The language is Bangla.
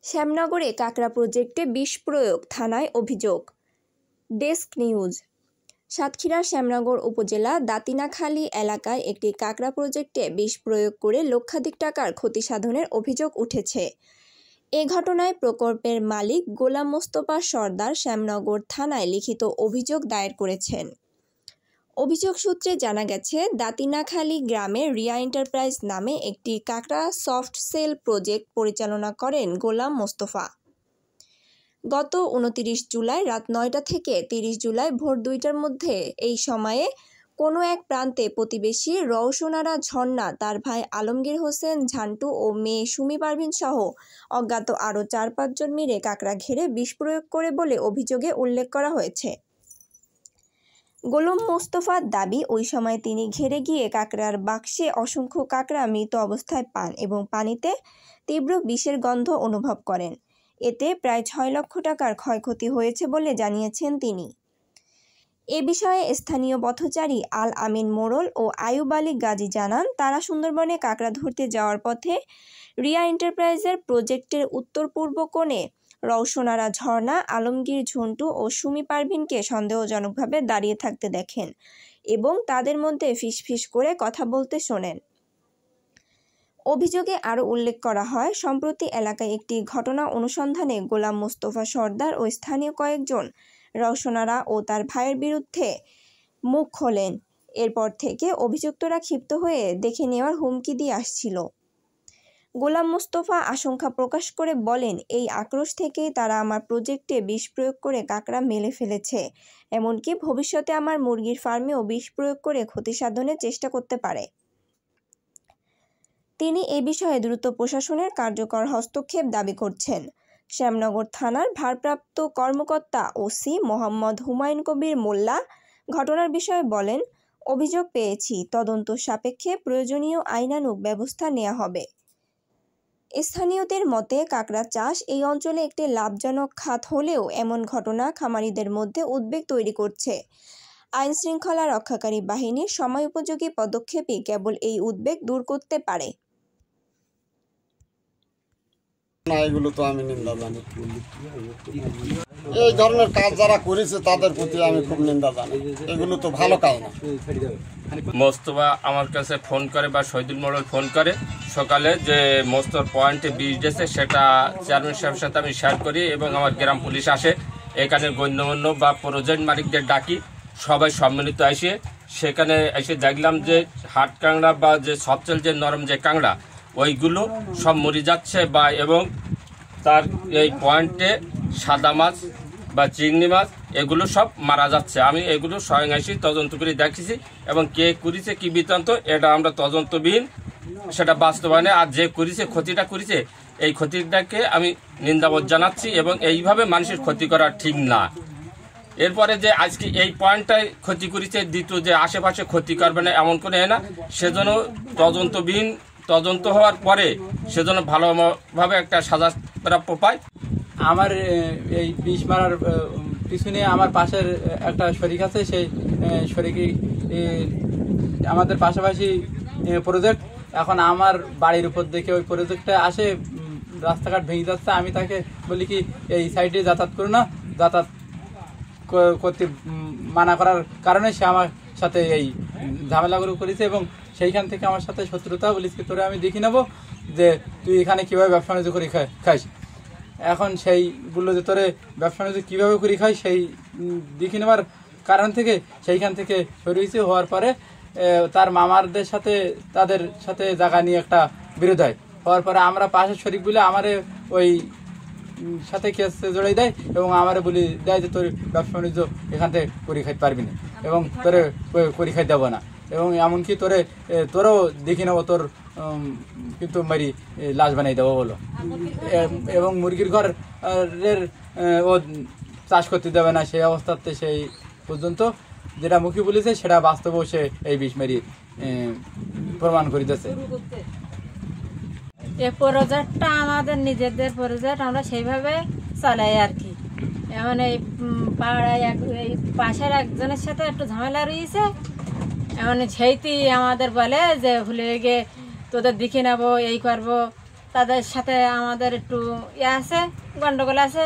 শ্যামনগরে কাকড়া প্রজেক্টে বিষ প্রয়োগ, থানায় অভিযোগ। Desk news. সাতক্ষীরার শ্যামনগর উপজেলা দাতিনাখালী এলাকায় একটি কাকড়া প্রজেক্টে বিষ প্রয়োগ করে লক্ষাধিক টাকার ক্ষতি সাধনের অভিযোগ উঠেছে। এ ঘটনায় প্রকল্পের মালিক গোলাম মোস্তফা সরদার শ্যামনগর থানায় লিখিত অভিযোগ দায়ের করেছেন। অভিযোগ সূত্রে জানা গেছে, দাতিনাখালী গ্রামে রিয়া এন্টারপ্রাইজ নামে একটি কাকড়া সফট সেল প্রজেক্ট পরিচালনা করেন গোলাম মোস্তফা। গত 29 জুলাই রাত 9টা থেকে 30 জুলাই ভোর 2টার মধ্যে এই সময়ে কোনো এক প্রান্তে প্রতিবেশী রওশনারা ঝর্ণা তার ভাই আলমগীর হোসেন ঝান্টু ও মেয়ে সুমি পারভিন সহ অজ্ঞাত আরও 4-5 জন মিলে কাকড়া ঘিরে বিষ প্রয়োগ করে বলে অভিযোগে উল্লেখ করা হয়েছে। গোলাম মোস্তফার দাবি, ওই সময় তিনি ঘেরে গিয়ে কাকড়ার বাক্সে অসংখ্য কাকড়া মৃত অবস্থায় পান এবং পানিতে তীব্র বিষের গন্ধ অনুভব করেন। এতে প্রায় 6 লক্ষ টাকার ক্ষয়ক্ষতি হয়েছে বলে জানিয়েছেন তিনি। এ বিষয়ে স্থানীয় পথচারী আল আমিন মোড়ল ও আয়ুব আলী গাজী জানান, তারা সুন্দরবনে কাকড়া ধরতে যাওয়ার পথে রিয়া এন্টারপ্রাইজের প্রজেক্টের উত্তর পূর্ব কোণে রওশনারা ঝর্ণা, আলমগীর ঝন্টু ও সুমি পারভিনকে সন্দেহজনকভাবে দাঁড়িয়ে থাকতে দেখেন এবং তাদের মধ্যে ফিসফিস করে কথা বলতে শোনেন। অভিযোগে আরও উল্লেখ করা হয়, সম্প্রতি এলাকায় একটি ঘটনা অনুসন্ধানে গোলাম মোস্তফা সরদার ও স্থানীয় কয়েকজন রওশনারা ও তার ভাইয়ের বিরুদ্ধে মুখ খোলেন। এরপর থেকে অভিযুক্তরা ক্ষিপ্ত হয়ে দেখে নেওয়ার হুমকি দিয়ে আসছিল। গোলাম মোস্তফা আশঙ্কা প্রকাশ করে বলেন, এই আক্রোশ থেকেই তারা আমার প্রজেক্টে বিষ প্রয়োগ করে কাকড়া মেলে ফেলেছে। এমনকি ভবিষ্যতে আমার মুরগির ফার্মেও বিষ প্রয়োগ করে ক্ষতি সাধনের চেষ্টা করতে পারে। তিনি এ বিষয়ে দ্রুত প্রশাসনের কার্যকর হস্তক্ষেপ দাবি করছেন। শ্যামনগর থানার ভারপ্রাপ্ত কর্মকর্তা ওসি মোহাম্মদ হুমায়ুন কবির মোল্লা ঘটনার বিষয়ে বলেন, অভিযোগ পেয়েছি, তদন্ত সাপেক্ষে প্রয়োজনীয় আইনানুগ ব্যবস্থা নেওয়া হবে। স্থানীয়দের মতে, কাকড়া চাষ এই অঞ্চলে একটি লাভজনক খাত হলেও এমন ঘটনা খামারিদের মধ্যে উদ্বেগ তৈরি করছে। আইন শৃঙ্খলা রক্ষাকারী বাহিনীর সময়োপযোগী পদক্ষেপই কেবল এই উদ্বেগ দূর করতে পারে। এগুলো তো আমি নিন্দা জানি। এই ধরনের কাজ যারা করেছে তাদের প্রতি আমি খুব নিন্দা জানি। এগুলো তো ভালো কাজ না। মোস্তফা আমার কাছে ফোন করে বা শহীদুল মোড়ল ফোন করে সকালে যে মোস্তফার পয়েন্টে বিষ দিয়েছে, সেটা চেয়ারম্যান সাহেবের সাথে আমি শেয়ার করি এবং আমার গ্রাম পুলিশ আসে। এখানে গণ্যমান্য বা প্রজেক্ট মালিকদের ডাকি, সবাই সম্মিলিত আসে। সেখানে এসে দেখলাম যে হাট কাঁকড়া বা যে সফটেল যে নরম যে কাঁকড়া, ওইগুলো সব মরে যাচ্ছে বা এবং তার এই পয়েন্টে সাদা মাছ বা চিংড়ি মাছ এগুলো সব মারা যাচ্ছে। আমি এগুলো স্বয়ং এসে তদন্ত করে দেখেছি এবং কে করেছে কি বৃত্তান্ত এটা আমরা তদন্তবিহীন সেটা বাস্তবায়নে, আর যে করেছে ক্ষতিটা করেছে এই ক্ষতিটাকে আমি নিন্দাবোধ জানাচ্ছি এবং এইভাবে মানুষের ক্ষতি করা ঠিক না। এরপরে যে আজকে এই পয়েন্টটাই ক্ষতি করেছে, দ্বিতীয় যে আশেপাশে ক্ষতি করবে না এমন কোনো না, সেজন্য তদন্তবিহীন তদন্ত হওয়ার পরে সেজন্য ভালোভাবে একটা সাজা প্রাপ্য পায়। আমার এই বিষ মারার পিছনে আমার পাশের একটা শরিক আছে, সেই শরিকই আমাদের পাশাপাশি প্রজেক্ট। এখন আমার বাড়ির উপর দেখে ওই প্রজেক্টে আসে, রাস্তাঘাট ভেঙে যাচ্ছে। আমি তাকে বলি কি এই সাইডে যাতায়াত করো না, যাতায়াত করতে মানা করার কারণে সে আমার সাথে এই ঝামেলাগুলো করেছে এবং সেইখান থেকে আমার সাথে শত্রুতা। বলিস কি তোরে আমি দেখে নেবো যে তুই এখানে কীভাবে ব্যবসা বাণিজ্য করে খাইস। এখন সেই বললো যে তোরে ব্যবসা বাণিজ্য কীভাবে করে খাই, সেই দেখে নেওয়ার কারণ থেকে সেইখান থেকে শুরু হয়েছে। হওয়ার পরে তার মামারদের সাথে তাদের সাথে জায়গা নিয়ে একটা বিরোধ হয়। হওয়ার পরে আমরা পাশের শরিক বলে আমারে ওই সাথে কেসে জড়াই দেয় এবং আমারে বলি দেয় যে তোর ব্যবসা বাণিজ্য এখান থেকে করে খাইতে পারবি না এবং তোরে করে খাই দেবো না এবং এমনকি তোরও দেখে নেবো, তোর কিন্তু মারি লাশ বানাই দেবো বলো এবং মুরগির ঘরের ও চাষ করতে দেবে না। সেই অবস্থাতে সেই পর্যন্ত যেটা মুখে বলেছে সেটা বাস্তবেও সে এই বিষ মারি প্রমাণ করিতেছে। এই প্রজেক্টটা আমাদের নিজেদের প্রজেক্ট, আমরা সেইভাবে চালাই আর কি। এমন এই পাড়ায় এই পাশের একজনের সাথে একটু ঝামেলা রয়েছে, এমন সেইটি আমাদের বলে যে ভুলে গিয়ে তোদের দেখে নেবো, এই করবো। তাদের সাথে আমাদের একটু ইয়ে আছে, গন্ডগোল আছে।